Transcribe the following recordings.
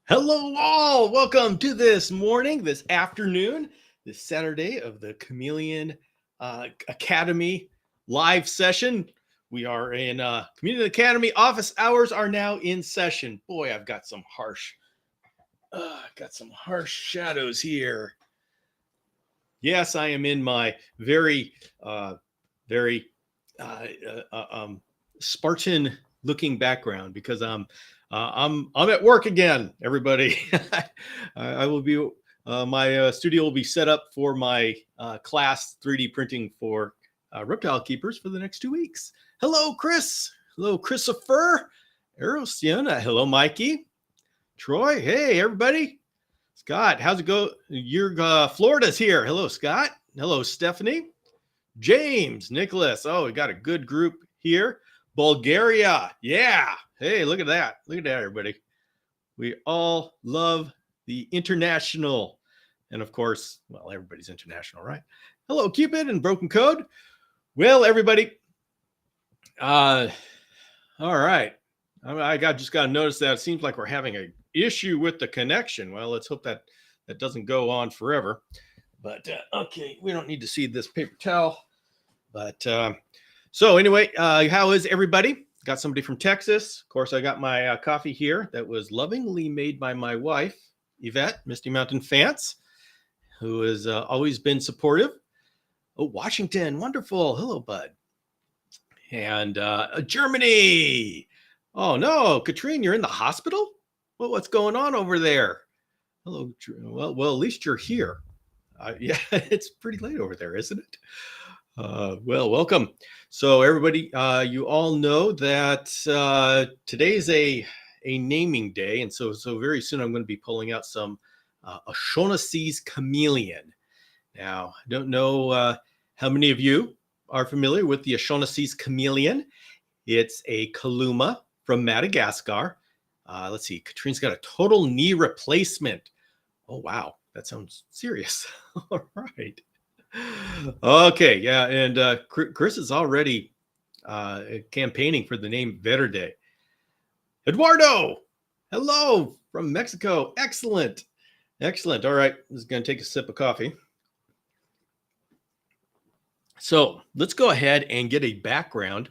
Hello, all. Welcome to this morning, this afternoon, this Saturday of the Chameleon Academy live session. We are in Community Academy. Office hours are now in session. Boy, I've got some harsh shadows here. Yes, I am in my very Spartan-looking background because I'm at work again, everybody. I will be my studio will be set up for my class 3D printing for reptile keepers for the next 2 weeks. Hello, Chris. Hello, Christopher. Erosiana. Hello, Mikey. Troy. Hey, everybody. Scott, how's it go? Your Florida's here. Hello, Scott. Hello, Stephanie. James, Nicholas. Oh, we got a good group here. Bulgaria. Yeah. Hey, look at that. Look at that, everybody. We all love the international. And of course, well, everybody's international, right? Hello, Cupid and Broken Code. Well, everybody. All right. Just got to notice that it seems like we're having an issue with the connection. Well, let's hope that doesn't go on forever. But okay, we don't need to see this paper towel. But so anyway, how is everybody? Got somebody from Texas. Of course, I got my coffee here that was lovingly made by my wife, Yvette, Misty Mountain Fance, who has always been supportive. Oh, Washington. Wonderful. Hello, bud. And Germany. Oh, no. Katrine, you're in the hospital? Well, what's going on over there? Hello. Well, at least you're here. Yeah, it's pretty late over there, isn't it? Well, welcome. So everybody, you all know that today's a naming day. And so very soon I'm going to be pulling out some O'Shaughnessy's Chameleon. Now, I don't know how many of you are familiar with the O'Shaughnessy's Chameleon. It's a Kaluma from Madagascar. Let's see, Katrine's got a total knee replacement. Oh, wow. That sounds serious. All right. Okay, yeah, and Chris is already campaigning for the name Verde. Eduardo, hello from Mexico. Excellent. All right, this is going to take a sip of coffee. So let's go ahead and get a background.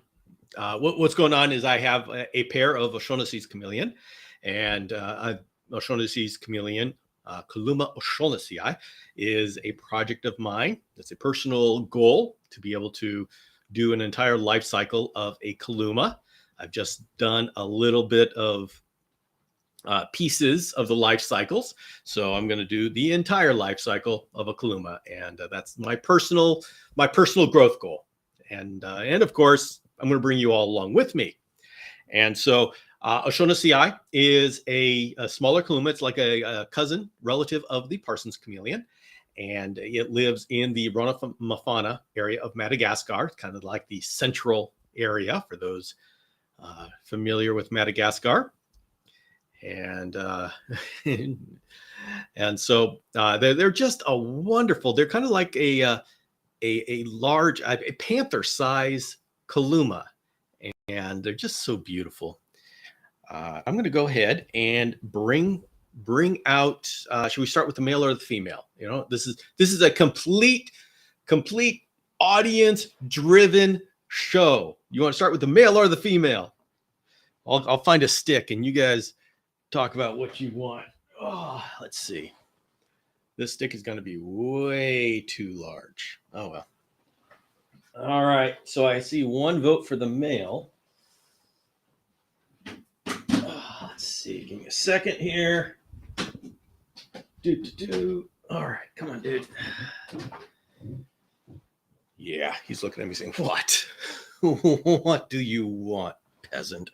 What's going on is I have a pair of O'Shaughnessy's Chameleon, and O'Shaughnessy's Chameleon. Kaluma O'Shaughnessy is a project of mine. It's a personal goal to be able to do an entire life cycle of a Kaluma. I've just done a little bit of pieces of the life cycles. So I'm going to do the entire life cycle of a Kaluma. And that's my personal growth goal. And of course, I'm going to bring you all along with me. And so O'Shaughnessy is a smaller Kaluma. It's like a cousin relative of the Parsons chameleon, and it lives in the Rona-Mafana area of Madagascar, kind of like the central area for those familiar with Madagascar. And and so they're just a wonderful. They're kind of like a large panther size Kaluma, and they're just so beautiful. I'm going to go ahead and bring out. Should we start with the male or the female? You know, this is a complete audience-driven show. You want to start with the male or the female? I'll find a stick, and you guys talk about what you want. Oh, let's see. This stick is going to be way too large. Oh well. All right. So I see one vote for the male. Let's see. Give me a second here. All right. Come on, dude. Yeah, he's looking at me saying, "What? What do you want, peasant?"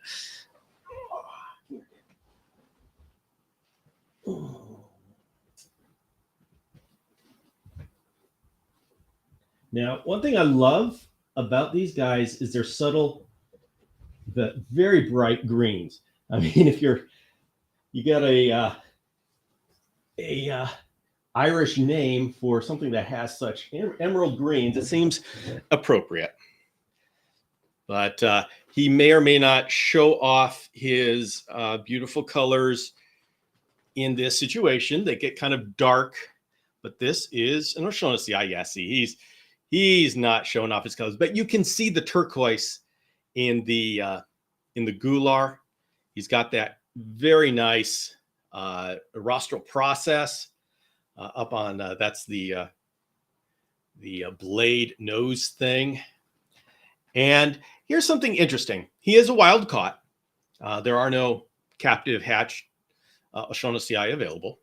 Now, one thing I love about these guys is their subtle, the very bright greens. I mean, if you got a Irish name for something that has such emerald greens, it seems appropriate. But he may or may not show off his beautiful colors in this situation, they get kind of dark, but this is, and I'm showing us the eye. Yeah, see, he's not showing off his colors, but you can see the turquoise in the gular. He's got that very nice rostral process up on that's the blade nose thing. And here's something interesting. He is a wild caught. There are no captive hatch O'Shaughnessy available.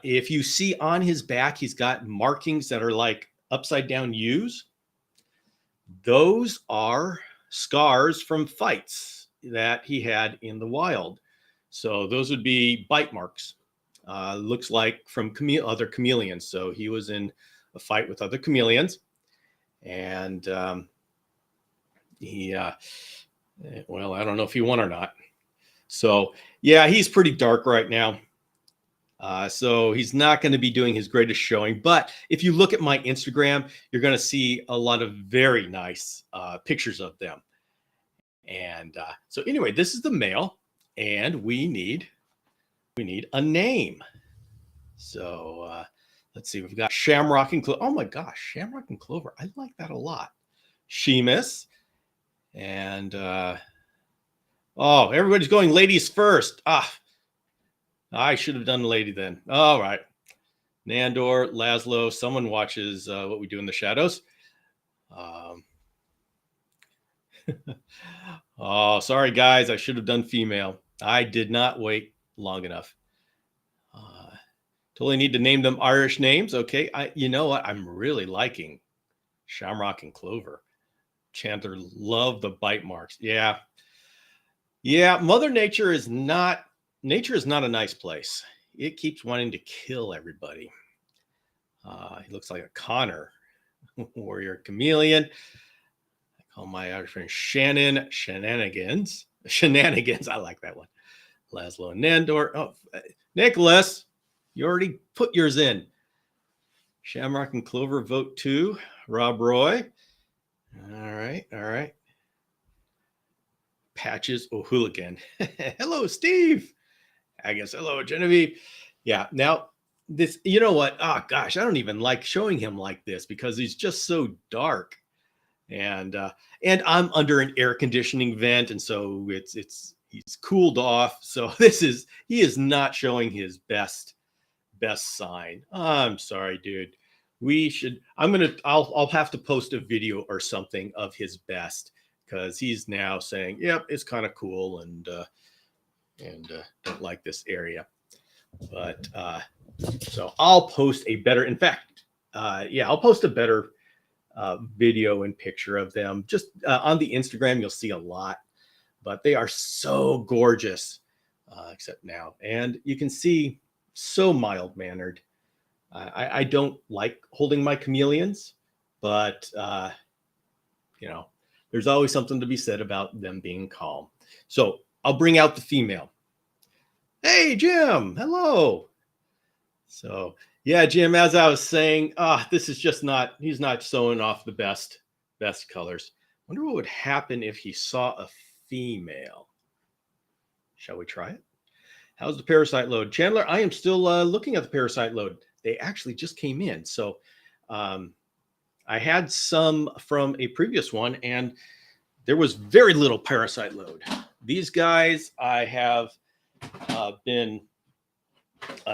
If you see on his back, he's got markings that are like upside down U's. Those are scars from fights that he had in the wild. So those would be bite marks. Looks like from other chameleons. So he was in a fight with other chameleons, and well, I don't know if he won or not. So yeah, he's pretty dark right now. So he's not going to be doing his greatest showing. But if you look at my Instagram, you're going to see a lot of very nice pictures of them. And so anyway, this is the male, and we need a name. So let's see. We've got Shamrock and Clover. Oh my gosh, Shamrock and Clover. I like that a lot. Sheamus. And oh, everybody's going ladies first. I should have done the lady then. All right. Nandor, Laszlo, someone watches What We Do in the Shadows. Oh, sorry, guys. I should have done female. I did not wait long enough. Totally need to name them Irish names. Okay. You know what? I'm really liking Shamrock and Clover. Chandler loved the bite marks. Yeah. Yeah. Mother Nature is not a nice place. It keeps wanting to kill everybody. He looks like a Connor, warrior chameleon. I call my Irish friend Shannon Shenanigans. Shenanigans. I like that one. Laszlo and Nandor. Oh, Nicholas, you already put yours in. Shamrock and Clover vote 2. Rob Roy. All right. Patches O'Hooligan. Hello, Steve. I guess hello, Genevieve. Yeah. Now this, you know what? Oh gosh, I don't even like showing him like this because he's just so dark, and I'm under an air conditioning vent, and so he's cooled off. So he is not showing his best sign. I'm sorry, dude. I'll have to post a video or something of his best because he's now saying, yep, it's kind of cool and don't like this area. But so I'll post a better, in fact, I'll post a better video and picture of them. Just on the Instagram, you'll see a lot, but they are so gorgeous, except now. And you can see so mild-mannered. I don't like holding my chameleons, but there's always something to be said about them being calm. So I'll bring out the female. Hey, Jim. Hello. So yeah, Jim, as I was saying, this is just he's not showing off the best colors. Wonder what would happen if he saw a female. Shall we try it? How's the parasite load? Chandler, I am still looking at the parasite load. They actually just came in. So I had some from a previous one, and there was very little parasite load. These guys I have been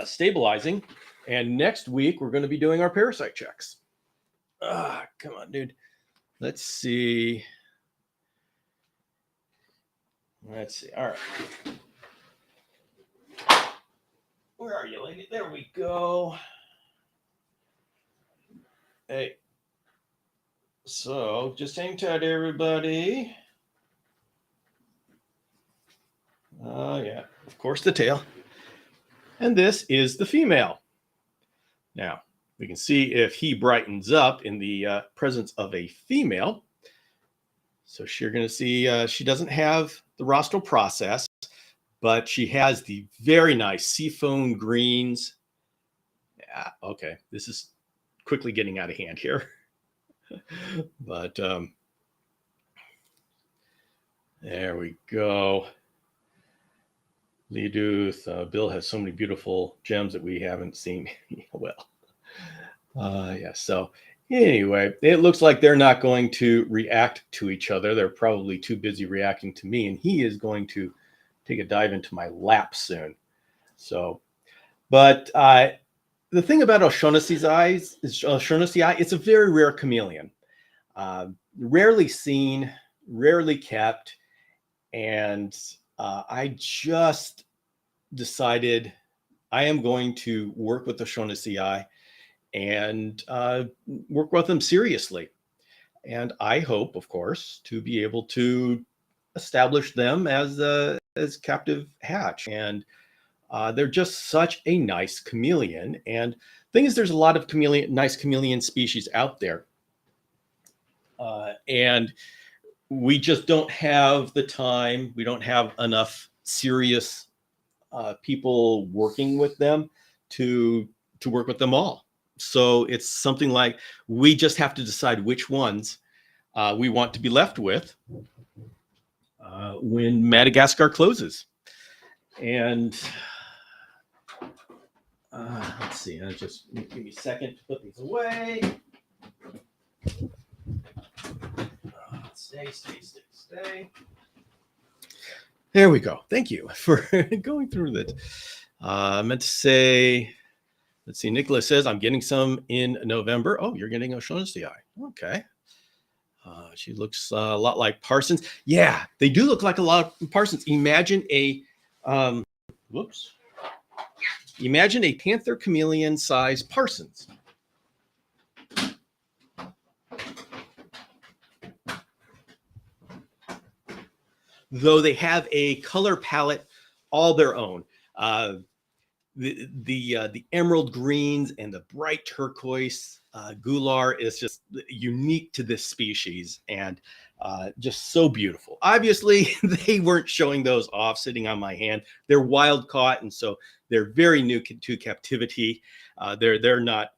stabilizing, and next week we're going to be doing our parasite checks. Come on, dude. Let's see. All right. Where are you, lady? There we go. Hey. So just hang tight, everybody. Yeah, of course, the tail. And this is the female. Now, we can see if he brightens up in the presence of a female. So you're going to see she doesn't have the rostral process, but she has the very nice seafoam greens. Yeah, okay. This is quickly getting out of hand here. But there we go. Leaduth, Bill has so many beautiful gems that we haven't seen. Well, yeah. So anyway, it looks like they're not going to react to each other. They're probably too busy reacting to me, and he is going to take a dive into my lap soon. So, but the thing about O'Shaughnessy's eyes is O'Shaughnessy eye. It's a very rare chameleon, rarely seen, rarely kept, and I just decided I am going to work with the O'Shaughnessy eye and work with them seriously. And I hope, of course, to be able to establish them as captive hatch. And they're just such a nice chameleon. And thing is, there's a lot of nice chameleon species out there, and we just don't have the time. We don't have enough serious people working with them to work with them all. So it's something like we just have to decide which ones we want to be left with when Madagascar closes. And let's see, just give me a second to put these away. Stay. There we go. Thank you for going through that. I meant to say, let's see, Nicholas says, I'm getting some in November. Oh, you're getting O'Shaughnessy eye. Okay. She looks a lot like Parsons. Yeah, they do look like a lot of Parsons. Imagine a panther chameleon size Parsons. Though they have a color palette all their own. The emerald greens and the bright turquoise gular is just unique to this species, and just so beautiful. Obviously, they weren't showing those off sitting on my hand. They're wild caught, and so they're very new to captivity. They're not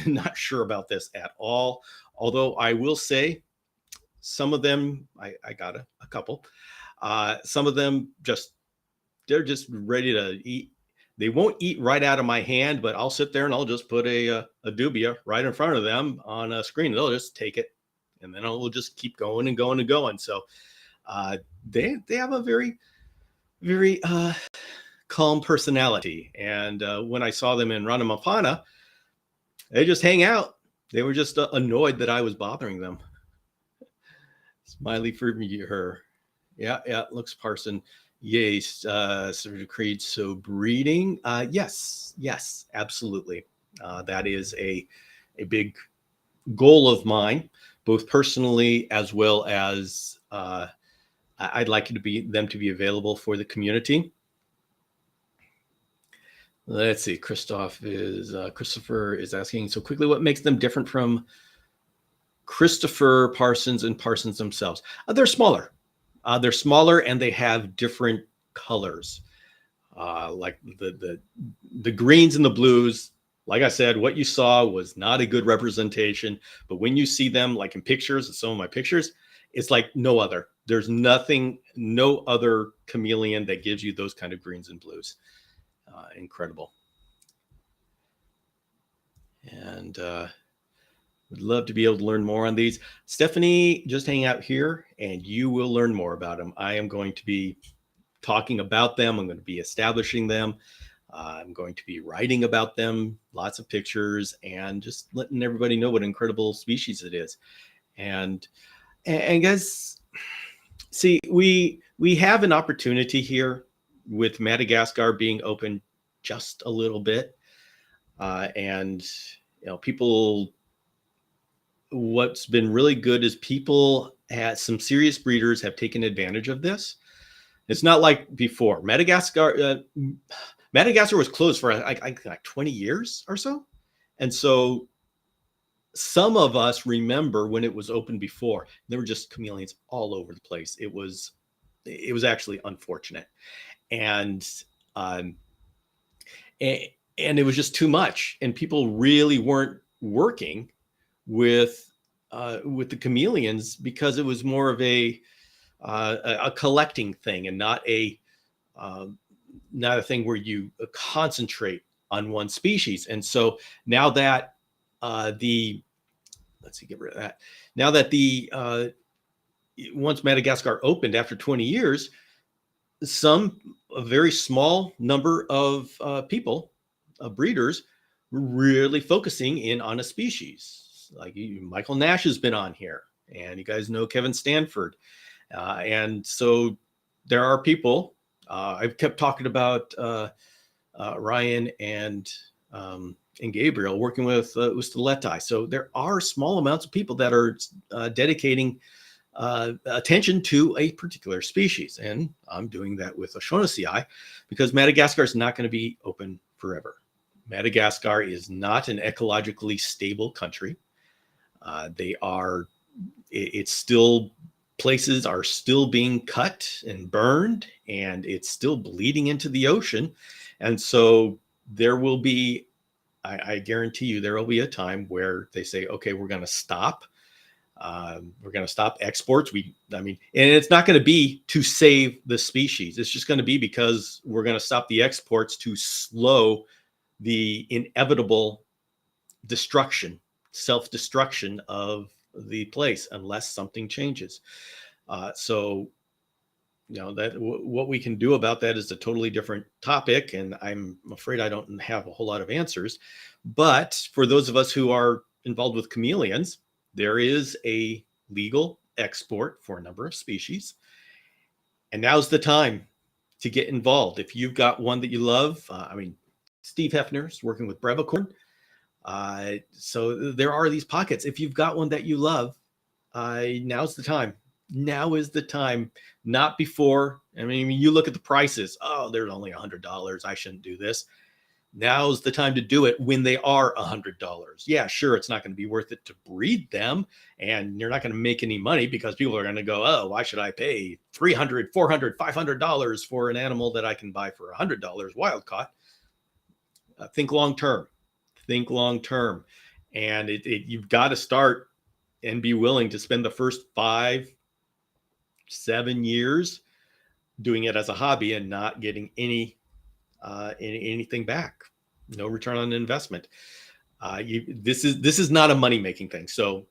not sure about this at all. Although I will say, some of them, I got a couple. Some of them they're just ready to eat. They won't eat right out of my hand, but I'll sit there and I'll just put a dubia right in front of them on a screen. They'll just take it, and then we'll just keep going and going and going. So they have a very, very calm personality. And when I saw them in Ranamapana, they just hang out. They were just annoyed that I was bothering them. Smiley for her. Yeah, looks Parson. Yes, sort of creed. So breeding, yes, absolutely. That is a big goal of mine, both personally as well as I'd like them to be available for the community. Let's see. Christopher is asking so quickly, what makes them different from Christopher Parsons and Parsons themselves? They're smaller. They're smaller, and they have different colors, like the greens and the blues. Like I said, what you saw was not a good representation, but when you see them, like in pictures, some of my pictures, it's like no other. There's no other chameleon that gives you those kind of greens and blues. Incredible. And would love to be able to learn more on these. Stephanie, just hang out here and you will learn more about them. I am going to be talking about them. I'm going to be establishing them. I'm going to be writing about them, lots of pictures, and just letting everybody know what an incredible species it is. And guys, see, we have an opportunity here with Madagascar being open just a little bit. And, people, what's been really good is some serious breeders have taken advantage of this. It's not like before. Madagascar was closed for like 20 years or so. And so some of us remember when it was open before, there were just chameleons all over the place. It was actually unfortunate. And it was just too much. And people really weren't working with the chameleons because it was more of a collecting thing and not a not a thing where you concentrate on one species. And so now that let's see, get rid of that. Now that once Madagascar opened after 20 years, a very small number of people, breeders, really focusing in on a species. Like Michael Nash has been on here, and you guys know Kevin Stanford. And so there are people, I've kept talking about Ryan and Gabriel working with Ustaletai. So there are small amounts of people that are dedicating attention to a particular species. And I'm doing that with O'Shaughnessy because Madagascar is not going to be open forever. Madagascar is not an ecologically stable country. It's still, places are still being cut and burned, and it's still bleeding into the ocean. And so there will be, I guarantee you, there will be a time where they say, okay, we're going to stop. We're going to stop exports. And it's not going to be to save the species. It's just going to be because we're going to stop the exports to slow the inevitable self-destruction of the place unless something changes. What we can do about that is a totally different topic, and I'm afraid I don't have a whole lot of answers. But for those of us who are involved with chameleons, there is a legal export for a number of species, and now's the time to get involved. If you've got one that you love, Steve Hefner's working with Brevicorn. So there are these pockets. If you've got one that you love, now's the time. Now is the time, not before. You look at the prices. Oh, they're only $100. I shouldn't do this. Now's the time to do it when they are $100. Yeah, sure, it's not going to be worth it to breed them, and you're not going to make any money because people are going to go, oh, why should I pay $300, $400, $500 for an animal that I can buy for $100 wild caught? Think long term. Think long term. And you've got to start and be willing to spend the first 5-7 years doing it as a hobby and not getting anything back. No return on investment. This is not a money-making thing. So,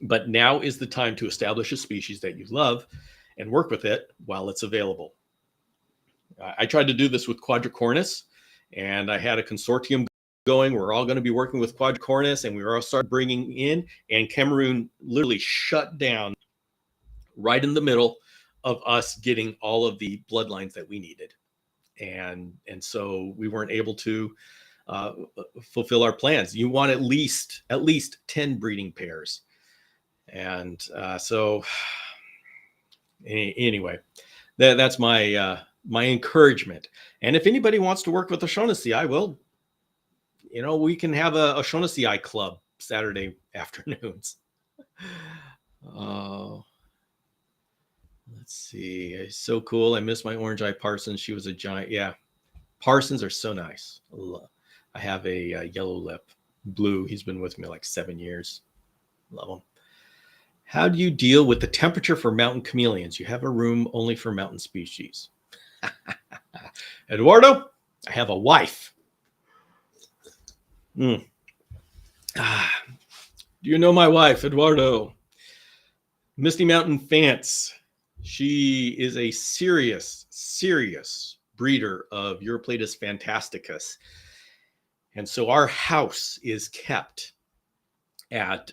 but now is the time to establish a species that you love and work with it while it's available. I tried to do this with Quadricornis, and I had a consortium going. We're all going to be working with Quadricornis, and we were all started bringing in, and Cameroon literally shut down right in the middle of us getting all of the bloodlines that we needed. And so we weren't able to fulfill our plans. You want at least 10 breeding pairs. And so anyway, that's my encouragement. And if anybody wants to work with O'Shaughnessy, we can have a O'Shaughnessy club Saturday afternoons. Let's see. It's so cool. I miss my orange eye Parsons. She was a giant. Yeah. Parsons are so nice. I have a yellow lip, Blue. He's been with me like 7 years. Love him. How do you deal with the temperature for mountain chameleons? You have a room only for mountain species. Eduardo, I have a wife. Do you know my wife, Eduardo? Misty Mountain Fance. She is a serious breeder of Euryplatus fantasticus. And so our house is kept at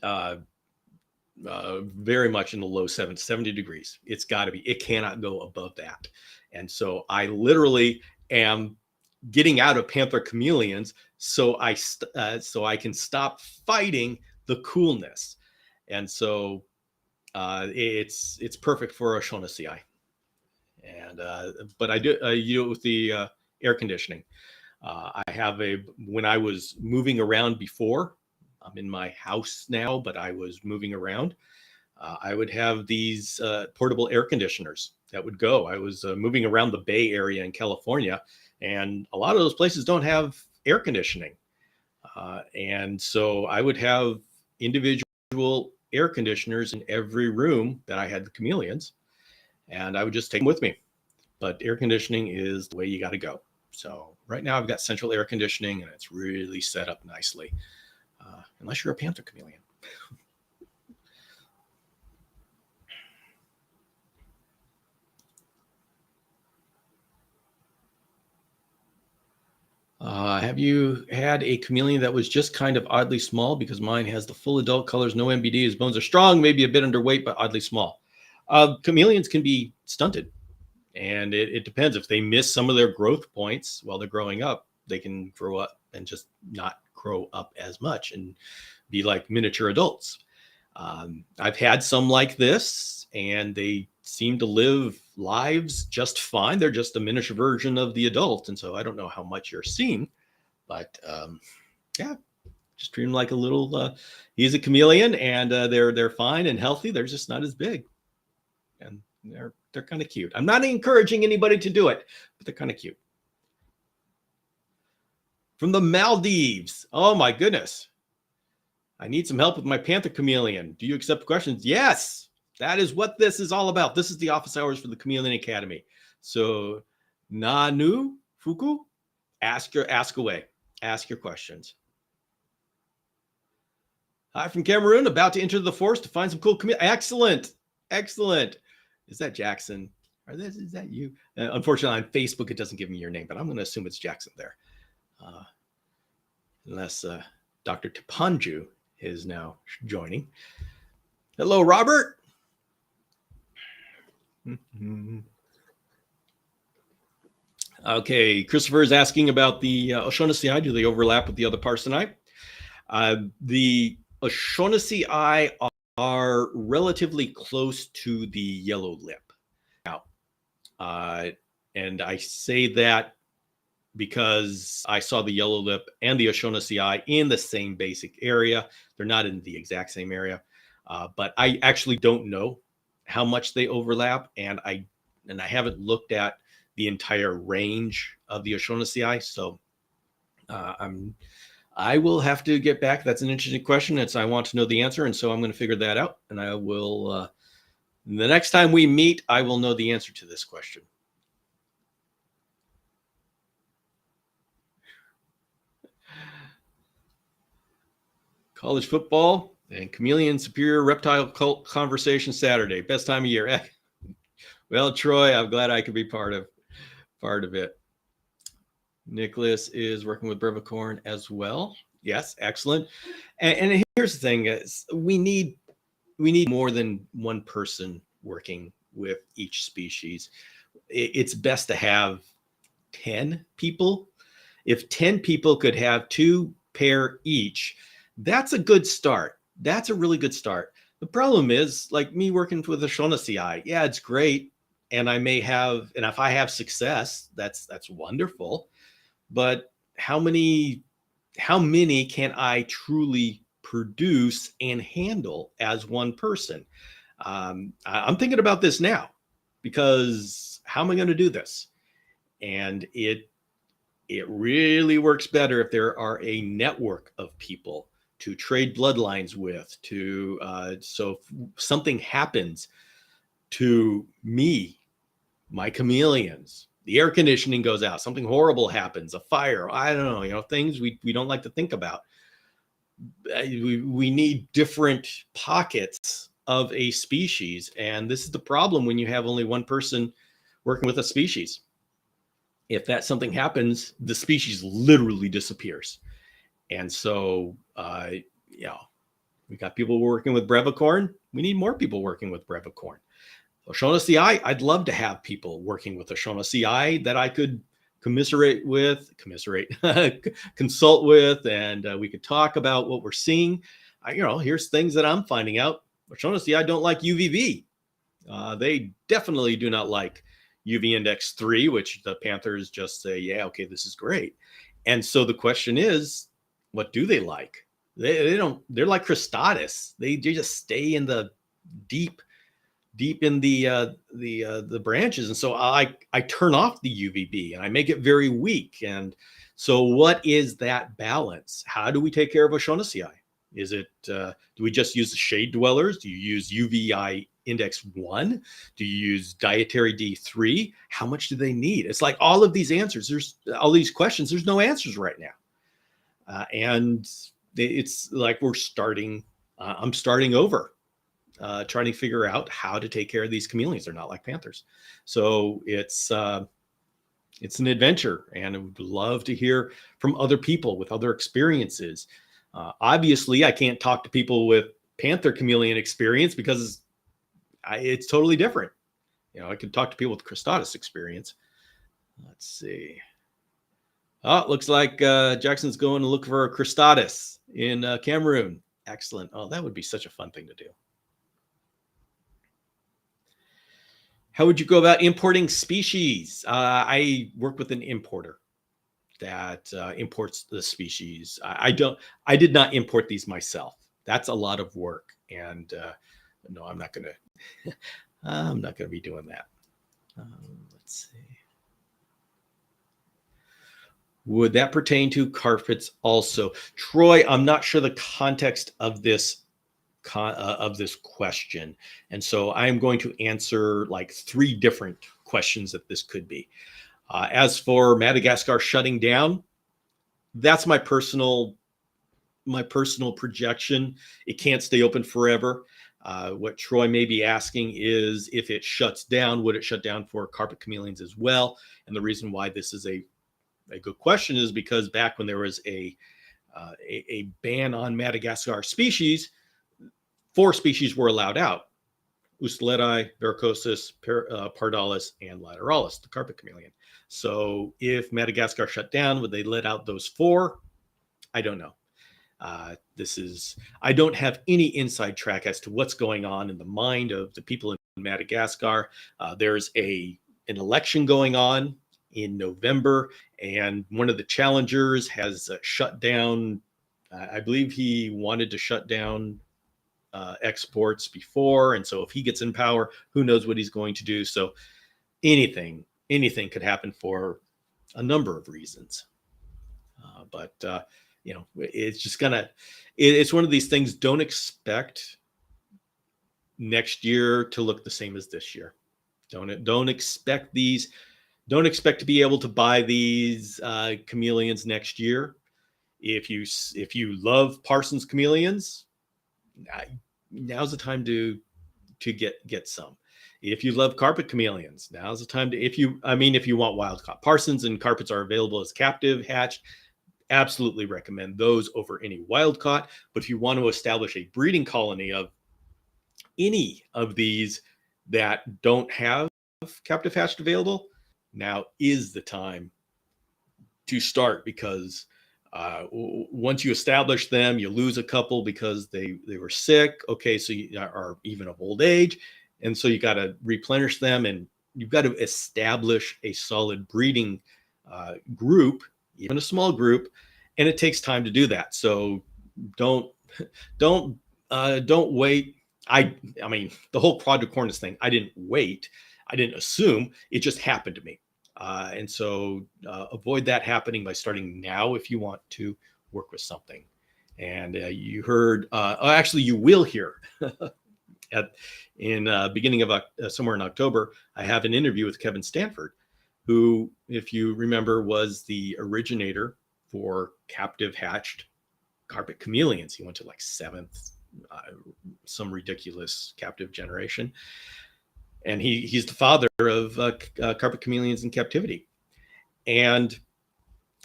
very much in the low 70 degrees. It's got to be. It cannot go above that. And so I literally am getting out of panther chameleons so I can stop fighting the coolness. And so it's perfect for O'Shaughnessy. And but I do it with the air conditioning. I have when I was moving around before, I'm in my house now, but I was moving around. I would have these portable air conditioners that would go. I was moving around the Bay Area in California, and a lot of those places don't have air conditioning. And so I would have individual air conditioners in every room that I had the chameleons, and I would just take them with me. but air conditioning is the way you got to go. So right now I've got central air conditioning, and it's really set up nicely, unless you're a panther chameleon. Have you had a chameleon that was just kind of oddly small? Because mine has the full adult colors, no MBD. His bones are strong, maybe a bit underweight, but oddly small. Chameleons can be stunted, and it depends. If they miss some of their growth points while they're growing up, they can grow up and just not grow up as much and be like miniature adults. I've had some like this, and they seem to live lives just fine. They're just a miniature version of the adult. And so I don't know how much you're seeing, but yeah, just treat them like a little, he's a chameleon, and they're fine and healthy. They're just not as big, and they're kind of cute. I'm not encouraging anybody to do it, but they're kind of cute. From the Maldives. Oh my goodness. I need some help with my panther chameleon. Do you accept questions? Yes, that is what this is all about. This is the office hours for the Chameleon Academy. So Nanu Fuku, ask away. Ask your questions. Hi from Cameroon, about to enter the forest to find some cool chameleon. Excellent. Excellent. Is that Jackson? Is that you? Unfortunately, on Facebook, it doesn't give me your name, but I'm going to assume it's Jackson there. Unless Dr. Tapanju is now joining. Hello, Robert. Okay, Christopher is asking about the O'Shaughnessy. Do they overlap with the other parsoni? The O'Shaughnessy are relatively close to the yellow lip. Now, and I say that because I saw the yellow lip and the O'Shaughnessy in the same basic area. They're not in the exact same area, but I actually don't know how much they overlap, and I haven't looked at the entire range of the O'Shaughnessy. So I will have to get back. That's an interesting question. I want to know the answer, and so I'm going to figure that out. And I will, the next time we meet, I will know the answer to this question. College football and chameleon superior reptile cult conversation Saturday. Best time of year. Well, Troy, I'm glad I could be part of it. Nicholas is working with brevicorn as well. Yes, excellent. And here's the thing: is we need more than one person working with each species. It's best to have 10 people. If 10 people could have 2 pair each, that's a good start. That's a really good start. The problem is, like me working with a O'Shaughnessy, yeah, it's great. And I may have, and if I have success, that's wonderful. But how many can I truly produce and handle as one person? I'm thinking about this now, because how am I going to do this? And it really works better if there are a network of people to trade bloodlines with, so if something happens to me, my chameleons, the air conditioning goes out, something horrible happens, a fire, I don't know, things we don't like to think about. We need different pockets of a species. And this is the problem when you have only one person working with a species. If that something happens, the species literally disappears. And so, we got people working with brevicorn. We need more people working with brevicorn. O'Shaughnessy, I'd love to have people working with O'Shaughnessy that I could consult with, and we could talk about what we're seeing. Here's things that I'm finding out. O'Shaughnessy don't like UVB. They definitely do not like UV index 3, which the Panthers just say, yeah, okay, this is great. And so the question is, what do they like? They don't. They're like Cristatus. They just stay in the deep in the branches. And so I turn off the UVB and I make it very weak. And so what is that balance? How do we take care of O'Shaughnessy? Is it, do we just use the shade dwellers? Do you use UVI index 1? Do you use dietary D3? How much do they need? It's like all of these answers, there's all these questions, there's no answers right now. And it's like I'm starting over, trying to figure out how to take care of these chameleons. They're not like panthers. So it's an adventure, and I would love to hear from other people with other experiences. Obviously, I can't talk to people with panther chameleon experience because it's totally different. I could talk to people with cristatus experience. Let's see. Oh, it looks like Jackson's going to look for a cristatus in Cameroon. Excellent. Oh, that would be such a fun thing to do. How would you go about importing species? I work with an importer that imports the species. I did not import these myself. That's a lot of work, and no, I'm not gonna. I'm not gonna be doing that. Let's see. Would that pertain to carpets also, Troy? I'm not sure the context of this question, and so I'm going to answer like 3 different questions that this could be. As for Madagascar shutting down, that's my personal projection. It can't stay open forever. What Troy may be asking is, if it shuts down, would it shut down for carpet chameleons as well? And the reason why this is a good question is because back when there was a ban on Madagascar species, 4 species were allowed out: Ustuleti, Vericosus, Pardalis, and Lateralis, the carpet chameleon. So if Madagascar shut down, would they let out those 4? I don't know. I don't have any inside track as to what's going on in the mind of the people in Madagascar. There's an election going on in November, and one of the challengers has shut down. I believe he wanted to shut down exports before, and so if he gets in power, who knows what he's going to do. So anything could happen for a number of reasons. But it's just it's one of these things. Don't expect next year to look the same as this year. Don't expect to be able to buy these chameleons next year. If you love Parsons chameleons, now's the time to get some. If you love carpet chameleons, now's the time to. If you want wild caught Parsons and carpets are available as captive hatched, absolutely recommend those over any wild caught. But if you want to establish a breeding colony of any of these that don't have captive hatched available, now is the time to start, because once you establish them, you lose a couple because they were sick. Okay, so you are even of old age, and so you got to replenish them, and you've got to establish a solid breeding group, even a small group, and it takes time to do that. So don't wait. I mean, the whole quadricornis thing, I didn't wait. I didn't assume. It just happened to me. And so avoid that happening by starting now if you want to work with something. And you heard, actually, you will hear in beginning of somewhere in October, I have an interview with Kevin Stanford, who, if you remember, was the originator for captive hatched carpet chameleons. He went to like 7th, some ridiculous captive generation. And he's the father of carpet chameleons in captivity. And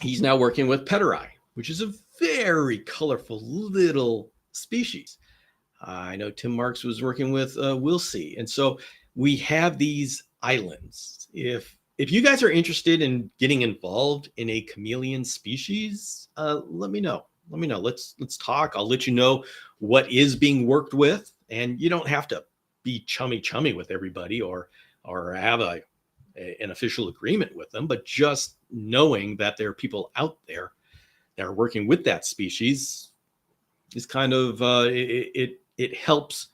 he's now working with Peteri, which is a very colorful little species. I know Tim Marks was working with Wilsey. And so we have these islands. If you guys are interested in getting involved in a chameleon species, let me know. Let's talk. I'll let you know what is being worked with. And you don't have to be chummy with everybody or have an official agreement with them, but just knowing that there are people out there that are working with that species is kind of it helps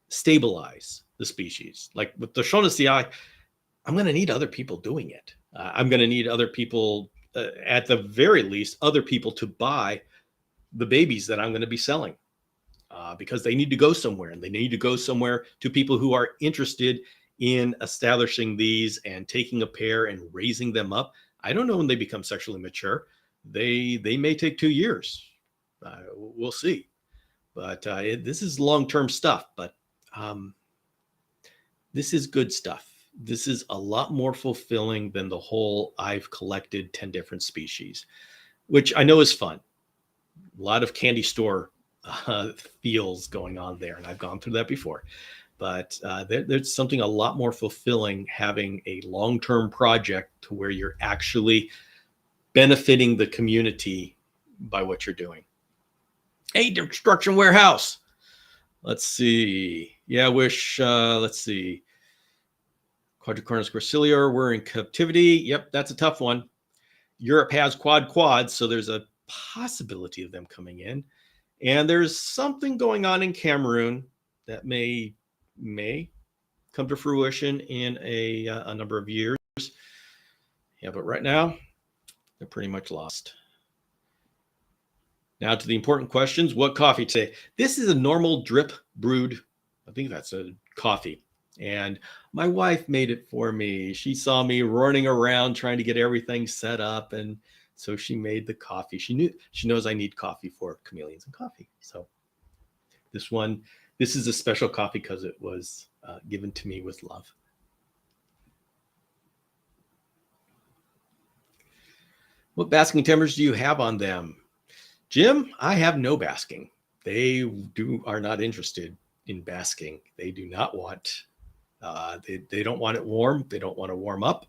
stabilize the species. Like with the Shonasii, I'm going to need other people doing it. I'm going to need other people, at the very least, other people to buy the babies that I'm going to be selling. because they need to go somewhere, and they need to go somewhere to people who are interested in establishing these and taking a pair and raising them up. I don't know when they become sexually mature. They may take 2 years. We'll see. But this is long-term stuff. But this is good stuff. This is a lot more fulfilling than the whole I've collected 10 different species, which I know is fun. A lot of candy store feels going on there, and I've gone through that before. But there's something a lot more fulfilling having a long-term project to where you're actually benefiting the community by what you're doing. Hey, Destruction Warehouse. Let's see. Yeah, I wish, let's see. Quadricornus gracilia, we're in captivity. Yep, that's a tough one. Europe has quads, so there's a possibility of them coming in. And there's something going on in Cameroon that may come to fruition in a number of years. Yeah, but right now, they're pretty much lost. Now to the important questions. What coffee today? This is a normal drip brewed. I think that's a coffee. And my wife made it for me. She saw me running around trying to get everything set up. And so she made the coffee. She knows I need coffee for Chameleons and Coffee. So this is a special coffee because it was given to me with love. What basking temperatures do you have on them? Jim, I have no basking. They are not interested in basking. They do not want, they don't want it warm. They don't want to warm up.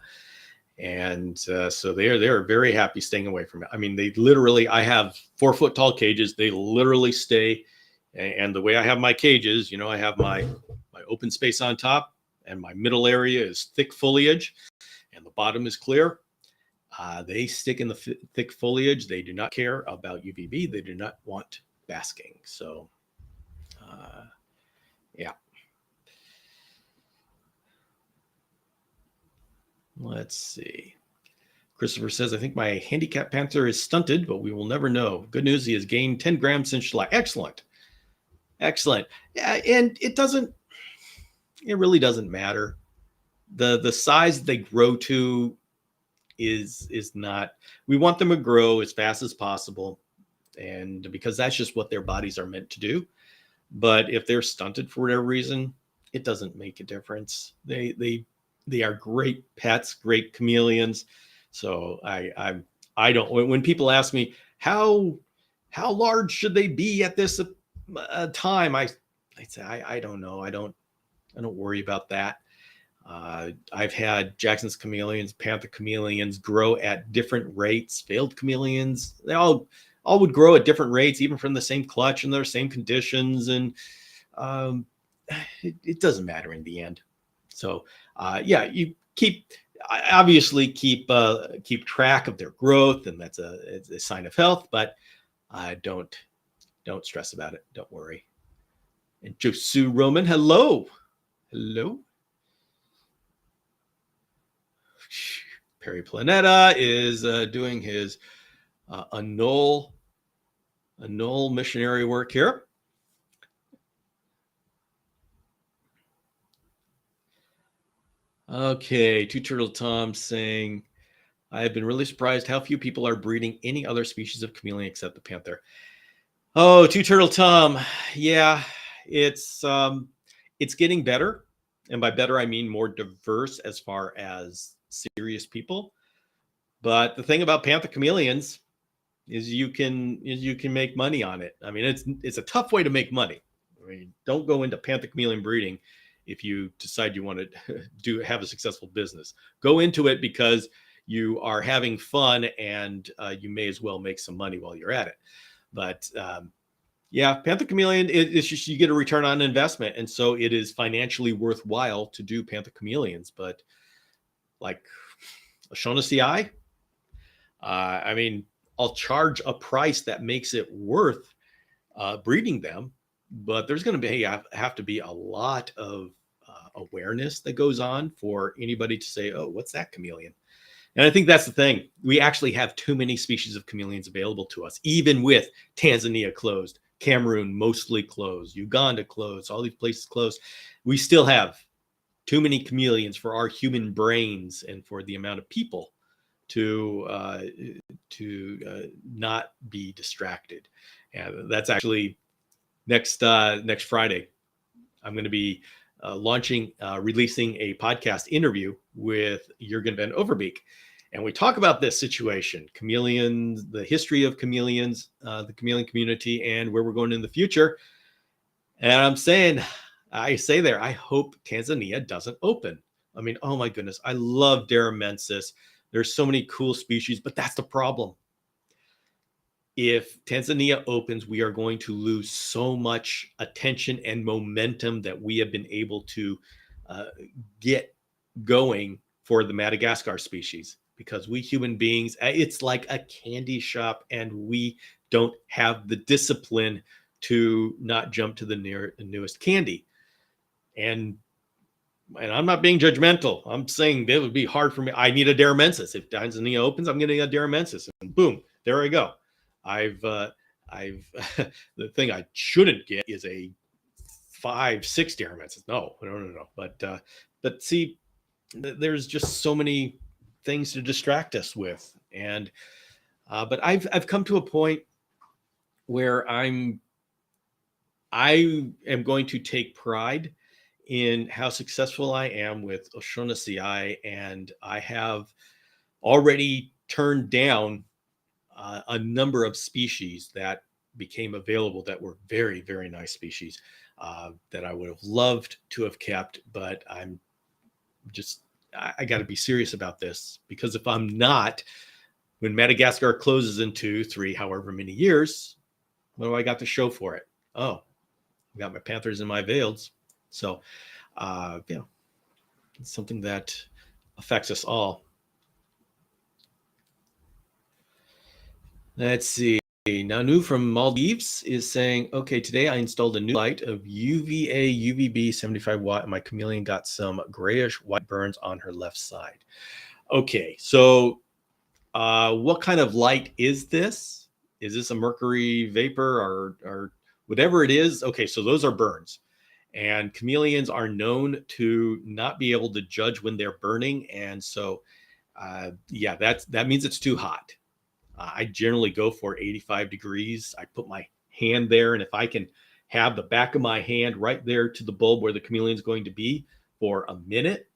And so they're very happy staying away from it. I mean, I have 4-foot tall cages. They literally stay. And the way I have my cages, I have my open space on top, and my middle area is thick foliage, and the bottom is clear. They stick in the thick foliage. They do not care about UVB. They do not want basking. So, yeah. Let's see. Christopher says, I think my handicap panther is stunted, but we will never know. Good news, he has gained 10 grams since July. Excellent. Excellent. Yeah, and it really doesn't matter. The size they grow to is not, we want them to grow as fast as possible, and because that's just what their bodies are meant to do. But if they're stunted for whatever reason, it doesn't make a difference. They are great pets, great chameleons. So I don't, when people ask me how large should they be at this time, I say I don't know. I don't worry about that. I've had Jackson's chameleons, panther chameleons grow at different rates. Failed chameleons, they all would grow at different rates, even from the same clutch and their same conditions. And it doesn't matter in the end. So yeah, you obviously keep track of their growth, and that's a sign of health. But don't stress about it. Don't worry. And Josu Roman, hello. Perry Planeta is doing his annul missionary work here. Okay, Two Turtle Tom saying, I have been really surprised how few people are breeding any other species of chameleon except the panther. Oh, Two Turtle Tom, yeah, it's getting better, and by better I mean more diverse as far as serious people. But the thing about panther chameleons is you can make money on it. I mean, it's a tough way to make money. I mean, don't go into panther chameleon breeding if you decide you want to have a successful business. Go into it because you are having fun, and you may as well make some money while you're at it. But yeah, panther chameleon, it's just you get a return on investment, and so it is financially worthwhile to do panther chameleons. But like O'Shaughnessy eye, I mean, I'll charge a price that makes it worth breeding them, but there's going to have to be a lot of awareness that goes on for anybody to say, oh, what's that chameleon? And I think that's the thing. We actually have too many species of chameleons available to us, even with Tanzania closed. Cameroon mostly closed, Uganda closed, all these places closed. We still have too many chameleons for our human brains and for the amount of people to not be distracted. And that's actually next Friday. I'm going to be releasing a podcast interview with Jurgen van Overbeek. And we talk about this situation, chameleons, the history of chameleons, the chameleon community, and where we're going in the future. And I say there, I hope Tanzania doesn't open. I mean, oh my goodness, I love Daramensis. There's so many cool species, but that's the problem. If Tanzania opens, we are going to lose so much attention and momentum that we have been able to get going for the Madagascar species, because we human beings, it's like a candy shop, and we don't have the discipline to not jump to the newest candy. And I'm not being judgmental. I'm saying it would be hard for me. I need a Daramensis. If Tanzania opens, I'm getting a Daramensis, and boom, there I go. I've the thing I shouldn't get is a 5-6 Daramensis. No. But see, there's just so many things to distract us with, and but I've come to a point where I am going to take pride in how successful I am with O'Shaughnessy, and I have already turned down a number of species that became available that were very, very nice species that I would have loved to have kept, but I got to be serious about this, because if I'm not, when Madagascar closes in 2, 3, however many years, what do I got to show for it? Oh, I got my panthers and my veils. So, it's something that affects us all. Let's see. Nanu from Maldives is saying, okay, today I installed a new light of UVA UVB 75 watt, and my chameleon got some grayish white burns on her left side. Okay, so what kind of light is this? Is this a mercury vapor or whatever it is? Okay, so those are burns. And chameleons are known to not be able to judge when they're burning. And so, that means it's too hot. I generally go for 85 degrees. I put my hand there, and if I can have the back of my hand right there to the bulb where the chameleon is going to be for a minute,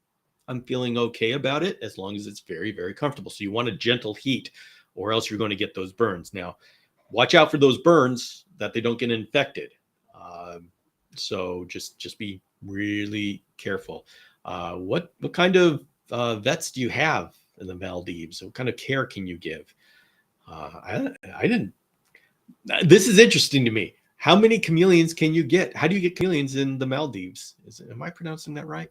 I'm feeling okay about it, as long as it's very, very comfortable. So you want a gentle heat, or else you're going to get those burns. Now, watch out for those burns that they don't get infected. So just be really careful. What kind of vets do you have in the Maldives? What kind of care can you give? I didn't. This is interesting to me. How many chameleons can you get? How do you get chameleons in the Maldives? Am I pronouncing that right?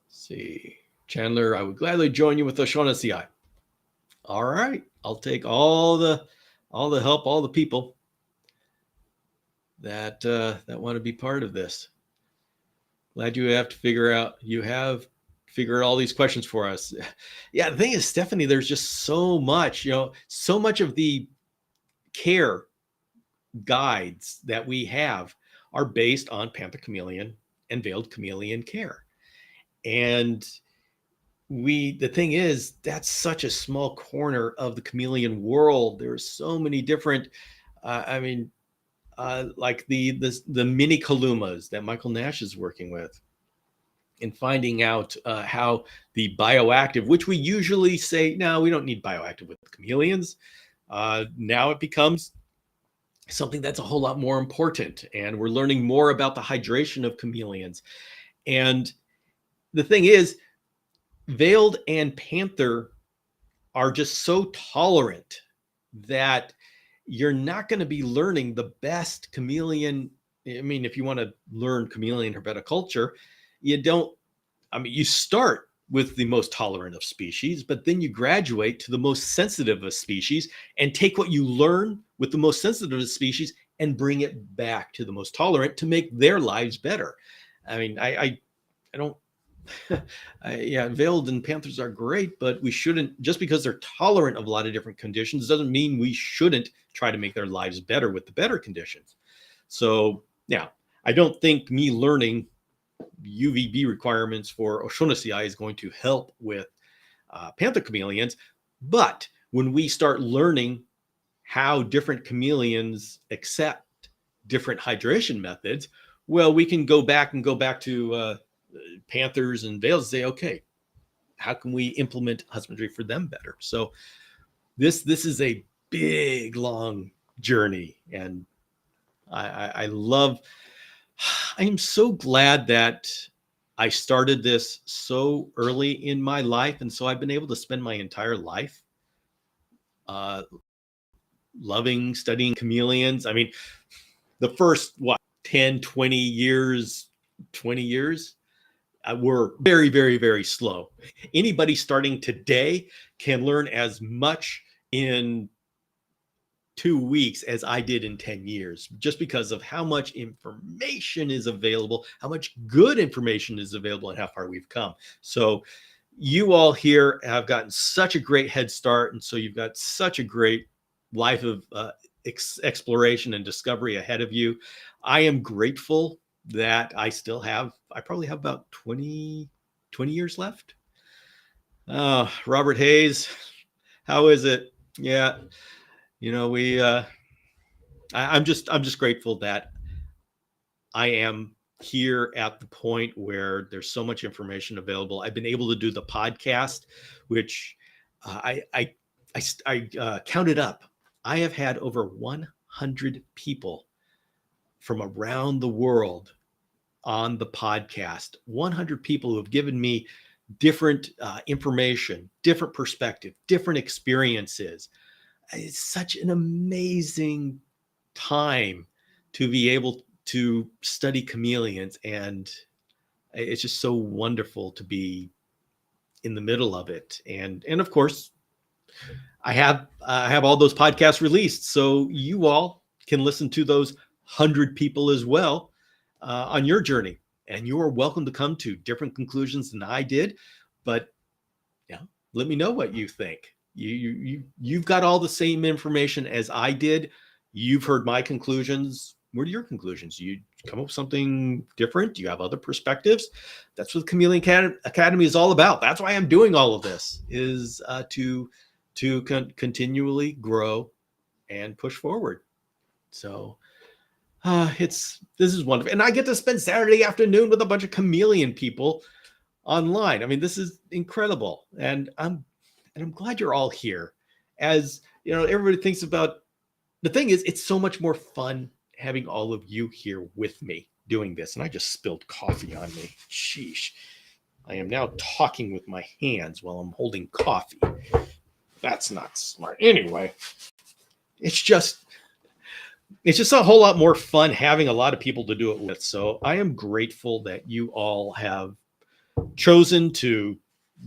See, Chandler, I would gladly join you with O'Shaughnessy. All right, I'll take all the help, all the people that want to be part of this. Glad you have figured all these questions for us. Yeah, the thing is, Stephanie, there's just so much, so much of the care guides that we have are based on panther chameleon and veiled chameleon care. And the thing is, that's such a small corner of the chameleon world. There's so many different, like the mini kalumas that Michael Nash is working with, and finding out how the bioactive, which we usually say, no, we don't need bioactive with chameleons. Now it becomes something that's a whole lot more important. And we're learning more about the hydration of chameleons. And the thing is, veiled and panther are just so tolerant that you're not going to be learning the best chameleon. I mean, if you want to learn chameleon herpetoculture, you start with the most tolerant of species, but then you graduate to the most sensitive of species and take what you learn with the most sensitive of species and bring it back to the most tolerant to make their lives better. I mean, I don't Yeah, veiled and panthers are great, but we shouldn't, just because they're tolerant of a lot of different conditions, doesn't mean we shouldn't try to make their lives better with the better conditions. So, yeah, I don't think me learning UVB requirements for O'Shaughnessy is going to help with panther chameleons. But when we start learning how different chameleons accept different hydration methods, well, we can go back to panthers and veils and say, okay, how can we implement husbandry for them better? So this is a big, long journey, and I love. I am so glad that I started this so early in my life, and so I've been able to spend my entire life uh, loving studying chameleons. I mean, the first 10, 20 years were very, very, very slow. Anybody starting today can learn as much in 2 weeks as I did in 10 years, just because of how much information is available, how much good information is available, and how far we've come. So you all here have gotten such a great head start. And so you've got such a great life of exploration and discovery ahead of you. I am grateful that I probably have about 20 years left. Robert Hayes, how is it? Yeah, I'm just grateful that I am here at the point where there's so much information available. I've been able to do the podcast, which I counted up. I have had over 100 people from around the world on the podcast. 100 people who have given me different information, different perspective, different experiences. It's such an amazing time to be able to study chameleons, and it's just so wonderful to be in the middle of it. And of course, I have all those podcasts released, so you all can listen to those 100 people as well on your journey. And you are welcome to come to different conclusions than I did, but yeah, let me know what you think. You've got all the same information as I did. You've heard my conclusions. What are your conclusions? You come up with something different? Do you have other perspectives? That's what Chameleon Academy is all about. That's why I'm doing all of this, is to continually grow and push forward. So this is wonderful, and I get to spend Saturday afternoon with a bunch of chameleon people online. I mean, this is incredible, and I'm glad you're all here. As you know, everybody thinks about, the thing is, it's so much more fun having all of you here with me doing this. And I just spilled coffee on me. Sheesh. I am now talking with my hands while I'm holding coffee. That's not smart. Anyway, it's just a whole lot more fun having a lot of people to do it with. So I am grateful that you all have chosen to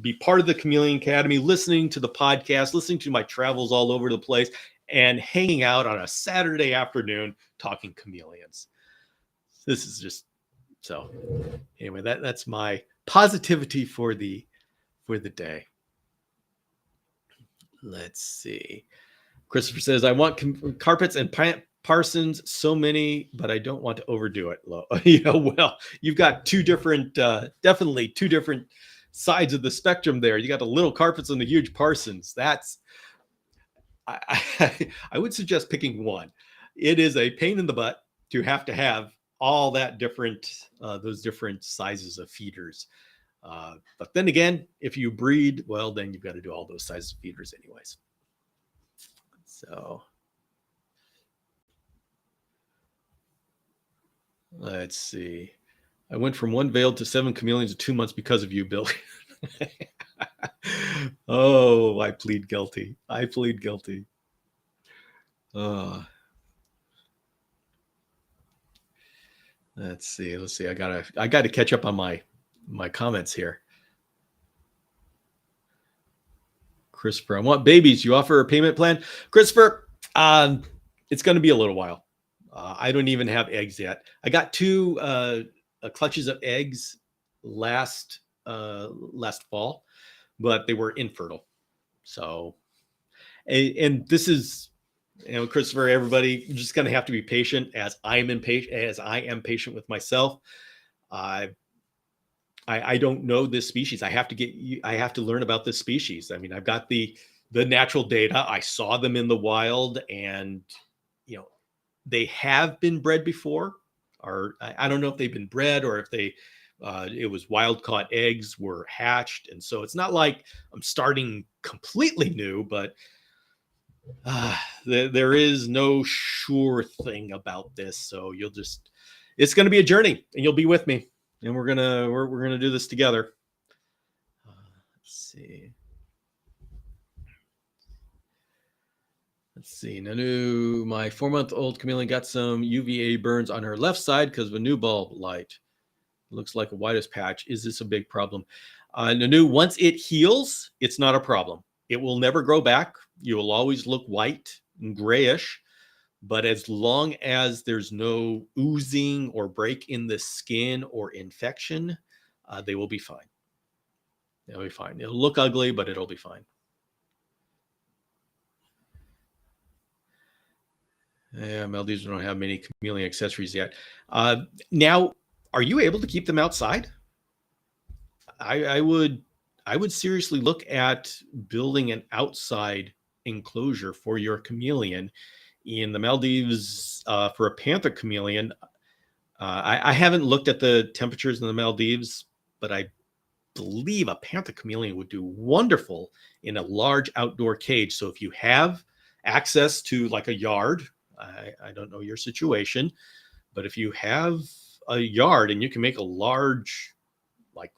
be part of the Chameleon Academy, listening to the podcast, listening to my travels all over the place, and hanging out on a Saturday afternoon talking chameleons. This is just so. Anyway, that's my positivity for the day. Let's see. Christopher says, I want carpets and Parsons, so many, but I don't want to overdo it. Well, you've got definitely two different sides of the spectrum there. You got the little carpets and the huge Parsons. I would suggest picking one. It is a pain in the butt to have all that those different sizes of feeders. But then again, if you breed, well, then you've got to do all those sizes of feeders anyways. So let's see. I went from 1 veiled to 7 chameleons in 2 months because of you, Bill. Oh, I plead guilty. Let's see. I gotta catch up on my comments here. Christopher, I want babies. You offer a payment plan? Christopher, it's going to be a little while. I don't even have eggs yet. I got 2 clutches of eggs last last fall, but they were infertile. So, and this is, Christopher, everybody, you're just going to have to be patient as I am patient with myself. I don't know this species. I have to learn about this species. I mean, I've got the natural data. I saw them in the wild, and they have been bred before, or I don't know if they've been bred or if it was wild caught eggs were hatched. And so it's not like I'm starting completely new, but there is no sure thing about this. So it's going to be a journey, and you'll be with me, and we're going to do this together. Let's see. Nanu, my 4-month-old chameleon got some UVA burns on her left side because of a new bulb light. Looks like a whitish patch. Is this a big problem? Nanu, once it heals, it's not a problem. It will never grow back. You will always look white and grayish. But as long as there's no oozing or break in the skin or infection, they will be fine. They'll be fine. It'll look ugly, but it'll be fine. Yeah, Maldives don't have many chameleon accessories yet. Now, are you able to keep them outside? I would seriously look at building an outside enclosure for your chameleon. In the Maldives, for a panther chameleon, I haven't looked at the temperatures in the Maldives, but I believe a panther chameleon would do wonderful in a large outdoor cage. So if you have access to like a yard, I don't know your situation, but if you have a yard and you can make a large, like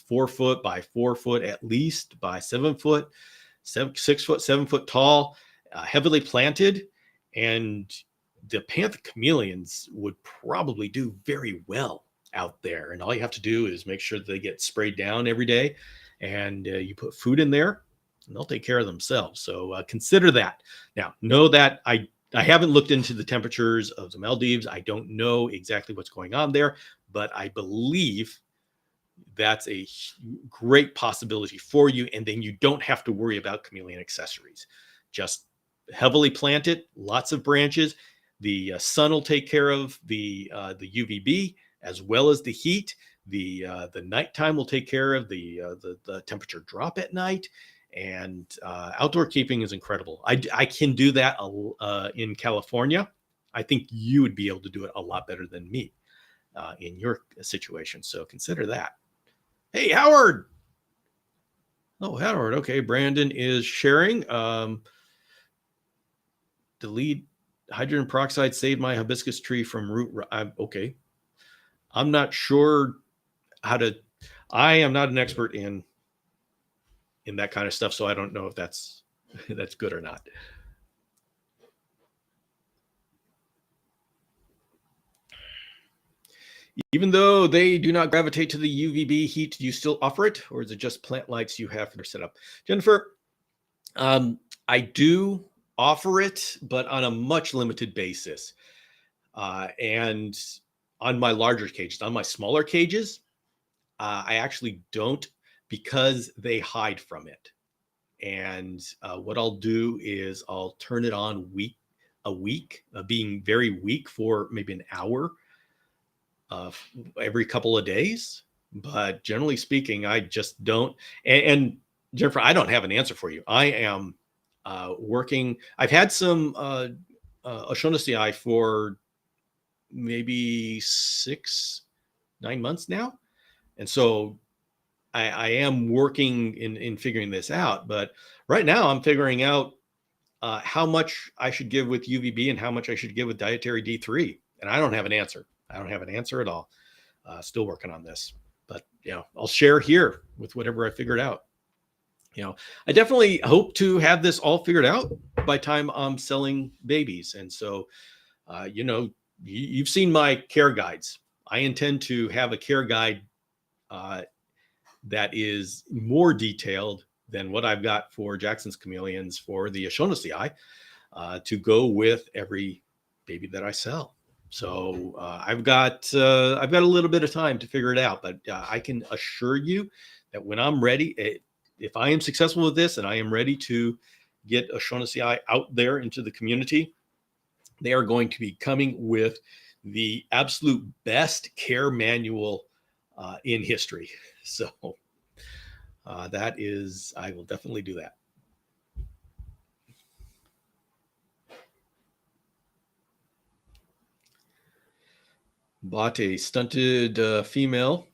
4 foot by 4 foot at least by 7 foot, 6 foot, 7 foot tall, heavily planted, and the panther chameleons would probably do very well out there. And all you have to do is make sure that they get sprayed down every day, and you put food in there, and they'll take care of themselves. So consider that. Now, know that I haven't looked into the temperatures of the Maldives. I don't know exactly what's going on there, but I believe that's a great possibility for you. And then you don't have to worry about chameleon accessories. Just heavily plant it, lots of branches. The sun will take care of the UVB as well as the heat. The nighttime will take care of the temperature drop at night. And outdoor keeping is incredible. I can do that in California. I think you would be able to do it a lot better than me in your situation. So consider that. Hey, Howard. Oh, Howard. Okay, Brandon is sharing. Delete hydrogen peroxide saved my hibiscus tree from root. Okay. I'm not sure how to. I am not an expert in that kind of stuff, so I don't know if that's good or not. Even though they do not gravitate to the UVB heat, do you still offer it, or is it just plant lights you have for their setup? Jennifer, I do offer it, but on a much limited basis. And on my larger cages, on my smaller cages, I actually don't, because they hide from it. And what I'll do is I'll turn it on a week, being very weak for maybe an hour every couple of days. But generally speaking, I just don't. And Jennifer, I don't have an answer for you. I am working. I've had some O'Shaughnessy for maybe 6-9 months now. And so I am working in figuring this out. But right now I'm figuring out how much I should give with UVB and how much I should give with dietary D3. And I don't have an answer. I don't have an answer at all. Still working on this. But, I'll share here with whatever I figured out. I definitely hope to have this all figured out by time I'm selling babies. And so, you've seen my care guides. I intend to have a care guide that is more detailed than what I've got for Jackson's chameleons for the O'Shaughnessy to go with every baby that I sell. So I've got a little bit of time to figure it out, but I can assure you that when I'm ready, if I am successful with this and I am ready to get O'Shaughnessy out there into the community, they are going to be coming with the absolute best care manual in history. So I will definitely do that. Bought a stunted female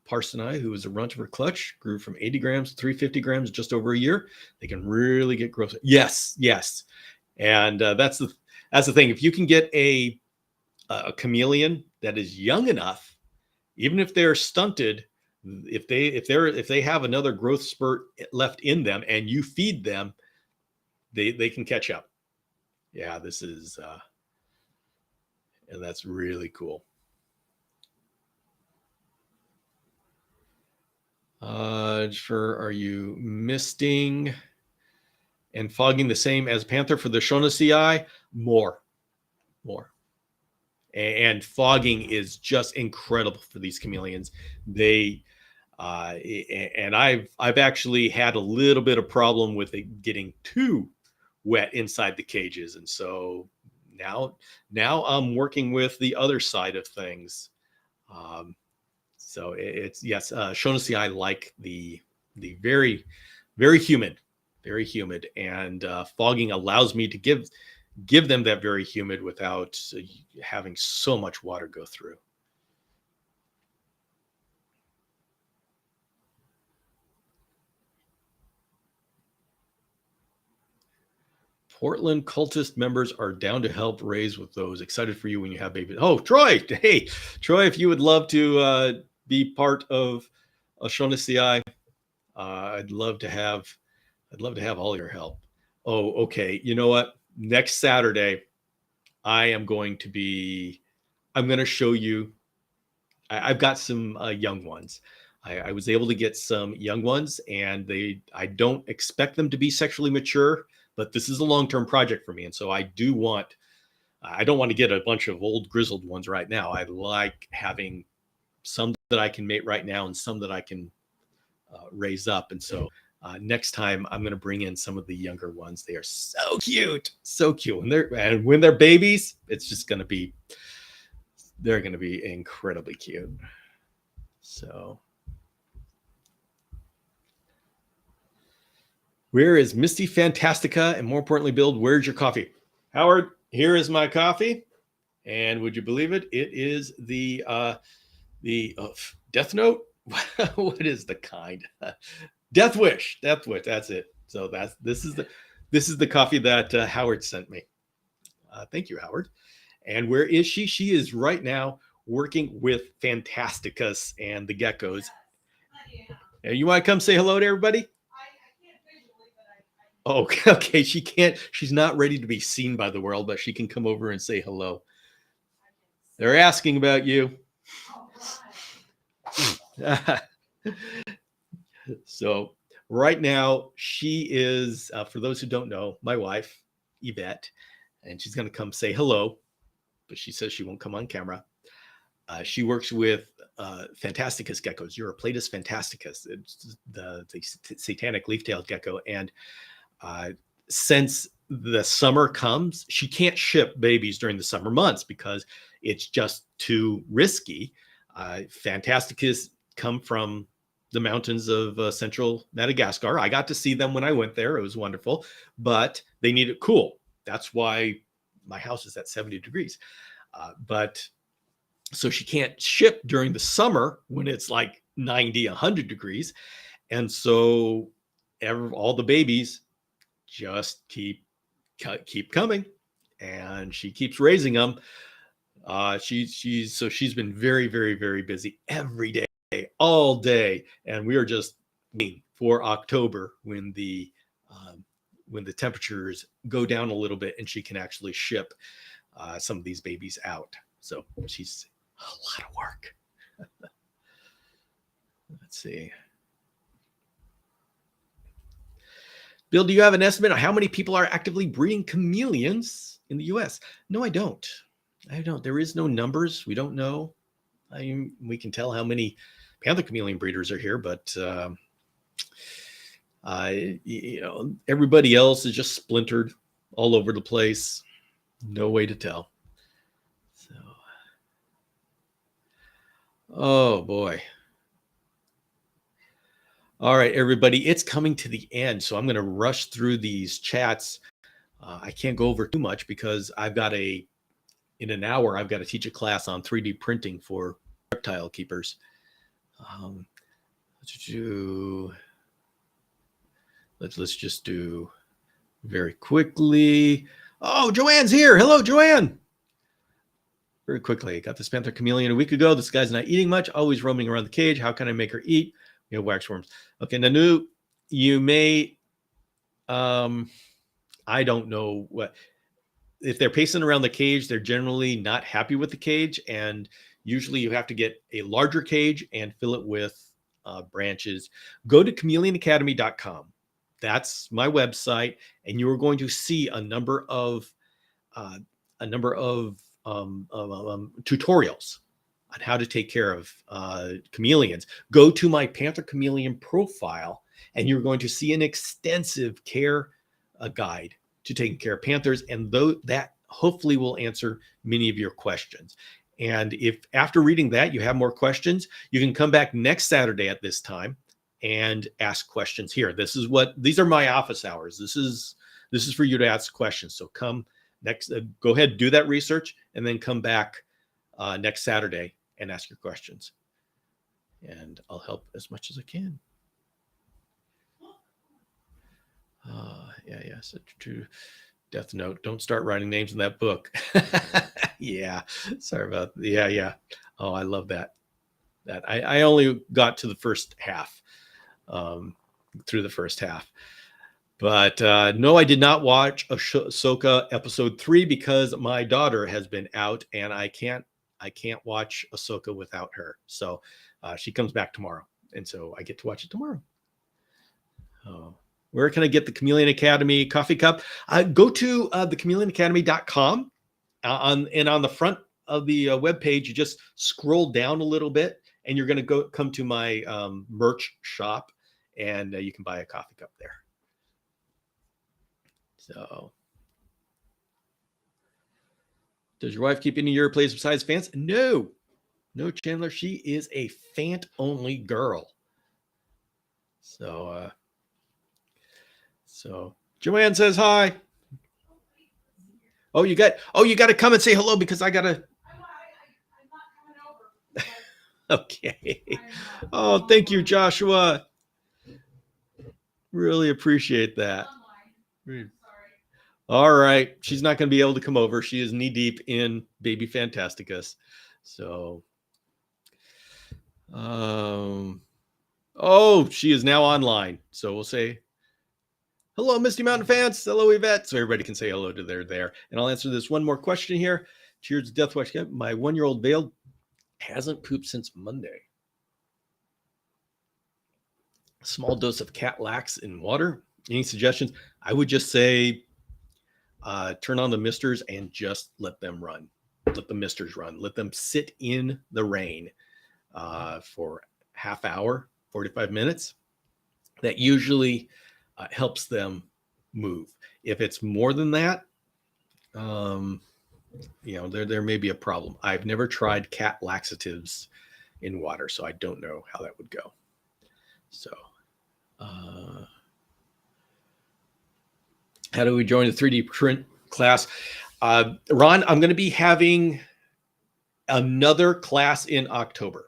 Parsoni who was a runt of her clutch, grew from 80 grams to 350 grams just over a year. They can really get growth. Yes, yes. And that's the thing. If you can get a chameleon that is young enough, even if they're stunted, if they have another growth spurt left in them and you feed them, they can catch up. Yeah, this is and that's really cool. Are you misting and fogging the same as Panther for the O'Shaughnessy? More. And fogging is just incredible for these chameleons. They and I've actually had a little bit of problem with it getting too wet inside the cages, and so now I'm working with the other side of things. So it's yes, O'Shaughnessy like the very humid, and fogging allows me to give them that very humid without having so much water go through. Portland cultist members are down to help raise with those. Excited for you when you have babies. Oh, Troy. Hey, Troy, if you would love to be part of O'Shaughnessy, I'd love to have all your help. Oh, okay. You know what? Next Saturday, I'm going to show you. I've got some young ones. I was able to get some young ones, and I don't expect them to be sexually mature, but this is a long-term project for me. And so I don't want to get a bunch of old grizzled ones right now. I like having some that I can mate right now and some that I can raise up. And so next time I'm going to bring in some of the younger ones. They are so cute. When they're babies, it's just going to be, they're going to be incredibly cute. So where is Misty Fantastica? And more importantly, Bill, where's your coffee? Howard, here is my coffee. And would you believe it? It is the Death Note. What is the kind? Death Wish. That's it. So this is the coffee that Howard sent me. Thank you, Howard. And where is she? She is right now working with Fantasticus and the geckos. And you want to come say hello to everybody? Oh, okay. She can't. She's not ready to be seen by the world, but she can come over and say hello. They're asking about you. So right now she is, for those who don't know, my wife, Yvette, and she's going to come say hello, but she says she won't come on camera. She works with Fantasticus geckos, Europlatus fantasticus, it's the satanic leaf-tailed gecko. And since the summer comes, she can't ship babies during the summer months because it's just too risky. Fantasticus come from the mountains of central Madagascar. I got to see them when I went there. It was wonderful, but they need it cool. That's why my house is at 70 degrees. But so she can't ship during the summer when it's like 90, 100 degrees. And so all the babies just keep coming, and she keeps raising them. She's been very, very, very busy every day, all day, and we are just waiting for October when the temperatures go down a little bit and she can actually ship some of these babies out. So she's a lot of work. Let's see. Bill, do you have an estimate on how many people are actively breeding chameleons in the U.S.? No, I don't. I don't. There is no numbers. We don't know. We can tell how many panther chameleon breeders are here, but everybody else is just splintered all over the place. No way to tell. So, oh boy. All right, everybody, it's coming to the end, so I'm going to rush through these chats. I can't go over too much because in an hour, I've got to teach a class on 3D printing for reptile keepers. Let's just do very quickly. Oh, Joanne's here. Hello, Joanne. Very quickly, got this panther chameleon a week ago. This guy's not eating much, always roaming around the cage. How can I make her eat? We have waxworms. Okay, Nanu, you may, I don't know what, if they're pacing around the cage, they're generally not happy with the cage. And usually you have to get a larger cage and fill it with branches. Go to chameleonacademy.com. That's my website. And you are going to see a number of tutorials on how to take care of chameleons. Go to my Panther Chameleon profile, and you're going to see an extensive care guide to taking care of panthers, and that hopefully will answer many of your questions. And if after reading that you have more questions, you can come back next Saturday at this time and ask questions here. These are my office hours. This is for you to ask questions. So come next, go ahead, do that research, and then come back next Saturday and ask your questions. And I'll help as much as I can. Yeah. Such true Death Note. Don't start writing names in that book. Yeah. Sorry about that. Yeah. Oh, I love that. I only got to the first half, through the first half. But no, I did not watch Ahsoka episode 3 because my daughter has been out, and I can't watch Ahsoka without her. So she comes back tomorrow, and so I get to watch it tomorrow. Where can I get the Chameleon Academy coffee cup? Go to the chameleonacademy.com. On the front of the webpage, you just scroll down a little bit, and you're going to come to my merch shop, and you can buy a coffee cup there. So, does your wife keep any of your plays besides fans? No, Chandler. She is a fant-only girl. So Joanne says hi. Oh, you got to come and say hello because I gotta. I'm not coming over. Okay. Oh, thank you, Joshua. Really appreciate that. All right. She's not going to be able to come over. She is knee deep in Baby Fantasticus. So, she is now online. So we'll say, hello, Misty Mountain fans. Hello, Yvette. So everybody can say hello to there. And I'll answer this one more question here. Cheers to Death Watch. My 1-year-old Vale hasn't pooped since Monday. Small dose of cat lax in water. Any suggestions? I would just say turn on the misters and just let them run. Let the misters run. Let them sit in the rain for half hour, 45 minutes. That usually helps them move. If it's more than that, there may be a problem. I've never tried cat laxatives in water, so I don't know how that would go. So, how do we join the 3D print class? Ron, I'm going to be having another class in October.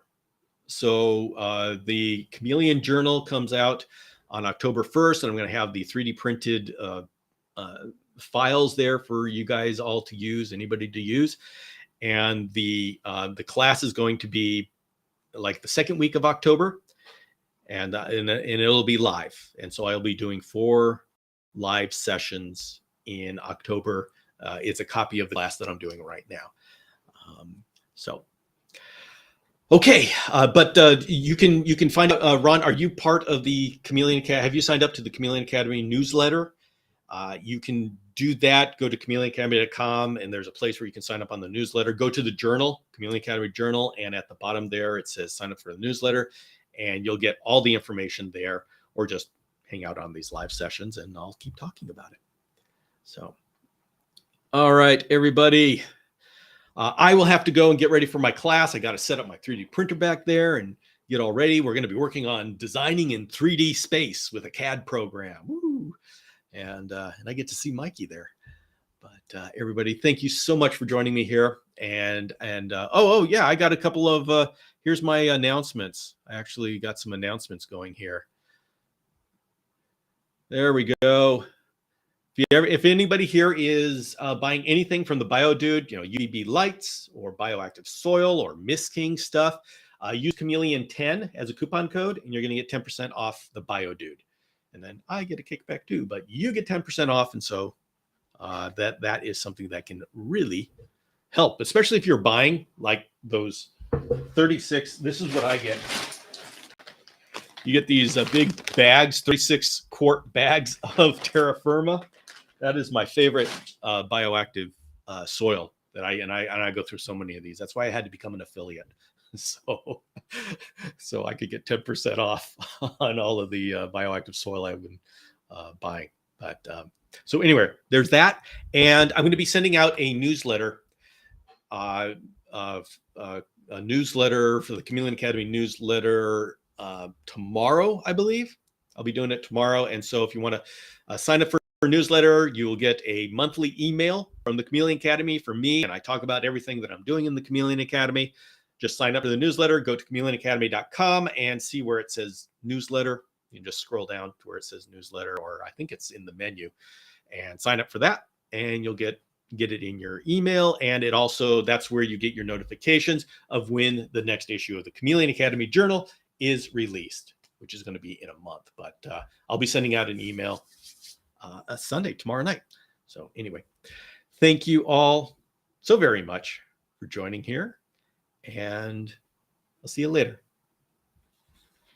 So the Chameleon Journal comes out on October 1st, and I'm going to have the 3D printed files there for you guys all to use, anybody to use. And the class is going to be like the second week of October, and it'll be live. And so I'll be doing 4 live sessions in October. It's a copy of the class that I'm doing right now. Okay, but you can find out. Ron, are you part of the Chameleon Academy? Have you signed up to the Chameleon Academy newsletter? You can do that. Go to chameleonacademy.com, and there's a place where you can sign up on the newsletter. Go to the journal, Chameleon Academy Journal, and at the bottom there, it says sign up for the newsletter, and you'll get all the information there, or just hang out on these live sessions, and I'll keep talking about it. So, all right, everybody. I will have to go and get ready for my class. I got to set up my 3D printer back there and get all ready. We're going to be working on designing in 3D space with a CAD program. Woo! And I get to see Mikey there. But everybody, thank you so much for joining me here. And oh yeah, I got a couple of here's my announcements. I actually got some announcements going here. There we go. If anybody here is buying anything from the BioDude, UVB lights or bioactive soil or Mist King stuff, use Chameleon 10 as a coupon code, and you're going to get 10% off the BioDude. And then I get a kickback too, but you get 10% off. And so that is something that can really help, especially if you're buying like those 36. This is what I get. You get these big bags, 36 quart bags of terra firma. That is my favorite bioactive soil that I go through so many of these. That's why I had to become an affiliate. So I could get 10% off on all of the bioactive soil I've been buying. But so anyway, there's that. And I'm going to be sending out a newsletter, a newsletter for the Chameleon Academy newsletter tomorrow, I believe. I'll be doing it tomorrow. And so if you want to sign up for a newsletter, you will get a monthly email from the Chameleon Academy from me. And I talk about everything that I'm doing in the Chameleon Academy. Just sign up for the newsletter, go to chameleonacademy.com and see where it says newsletter. You can just scroll down to where it says newsletter, or I think it's in the menu, and sign up for that. And you'll get it in your email. And it also, that's where you get your notifications of when the next issue of the Chameleon Academy Journal is released, which is going to be in a month. But I'll be sending out an email a Sunday, tomorrow night. So anyway, thank you all so very much for joining here, and I'll see you later.